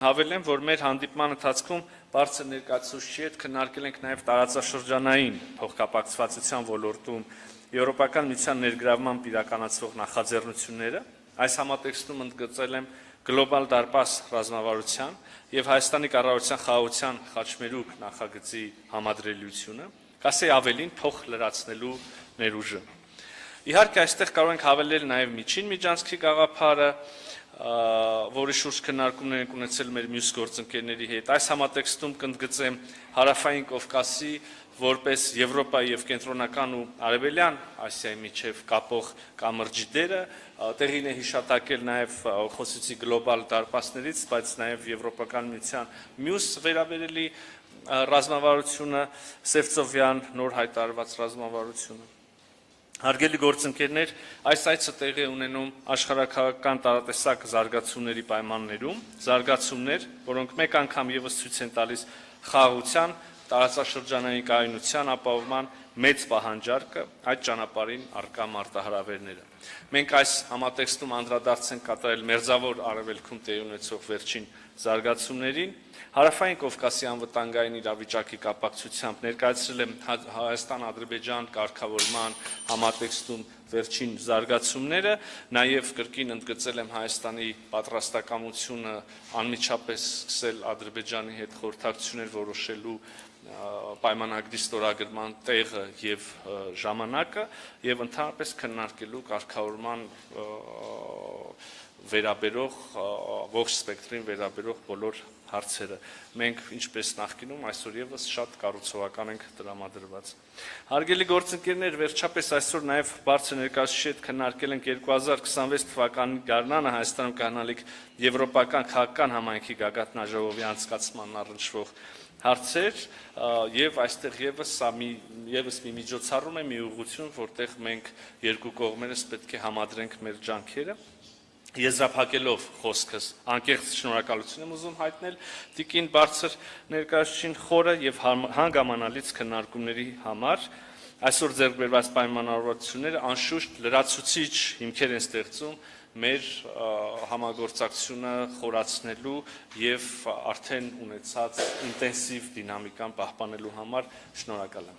Հավելեմ, որ մեր հանդիպման ընթացքում բարձր ներկայացուցչի հետ քննարկել ենք նաև տարածաշրջանային փոխկապակցվածության ոլորտում Եվրոպական միության ներգրավմամբ իրականացվող նախաձեռնությունները։ Այս համատեքստում ընդգծել եմ գլոբալ դարպաս ռազմավարության եւ Հայաստանի կառավարության խաղաղության խաչմերուկ նախագծի համադրելիությունը, կասեի ավելին փոխ լրացնելու ներուժը։ Իհարկե, այստեղ կարող ենք հավելել նաև միջին միջանցքի գաղափարը, որի շուրջ քննարկումներ ենք ունեցել մեր մյուս գործընկերների հետ։ Այս համատեքստում կընդգծեմ Հարավային Կովկասի որպես Եվրոպայի եւ Կենտրոնական ու Արևելյան Ասիայի միջև կապող կամրջի դերը, տեղին է հիշատակել նաև խոսեցի գլոբալ դարպասներից, բայց նաև Եվրոպական միության մյուս վերաբերելի ռազմավարությունը, Սևծովյան նոր հայտարարված ռազմավարությունը։ Հարգելի գործընկերներ, այս այցը տեղի ունենում աշխարհաքաղաքական տարատեսակ զարգացումների պայմաններում, զարգացումներ, որոնք մեկ անգամ եւս ցույց են տալիս խաղաղության, տարածաշրջանային կայունության ապահովման մեծ պահանջարկը, այդ ճանապարհին առկա մարտահրավերները։ Մենք այս համատեքստում անդրադարձ ենք կատարել Մերձավոր Արևելքում տեղի ունեցող վերջին զարգացումներին, Հարավային Կովկասի անվտանգային իրավիճակի կապակցությամբ ներկայացրել եմ Հայաստան-Ադրբեջան կարգավորման համատեքստում վերջին զարգացումները, նաև կրկին ընդգծել եմ Հայաստանի պատրաստակամությունը անմիջապես սկսել Ադրբեջանի հետ խորհրդակցություններ որոշելու պայմանագրի ստորագրման տեղը եւ ժամանակը եւ ընդհանրապես քննարկելու կարգավորման վերաբերող ողջ սպեկտրին վերաբերող բոլոր հարցերը։ Մենք ինչպես նախկինում այսօր եւս շատ կառուցողական ենք տրամադրված։ Հարգելի գործընկերներ, վերջապես այսօր նաև բարձր ներկայացուցիչի հետ քննարկել ենք 2026 թվականի գարնանը Հայաստանում կայանալիք Եվրոպական քաղաքական համայնքի գագաթնաժողովի անցկացման առնչվող հարցեր եւ այստեղ եւս մի միջոցառում է, մի ուղղություն, որտեղ մենք երկու կողմերս պետք է համադրենք մեր ջանքերը։ Եզրափակելով խոսքս անկեղծ շնորհակալություն եմ ուզում հայտնել տիկին բարձր ներկայացուցչին խորը եւ հանգամանալից քննարկումների համար։ Այսօր ձեռք բերված պայմանավորվածությունները անշուշտ լրացուցիչ հիմքեր են ստեղծում մեր համագործակցությունը խորացնելու եւ արդեն ունեցած ինտենսիվ դինամիկան պահպանելու համար։ Շնորհակալ եմ։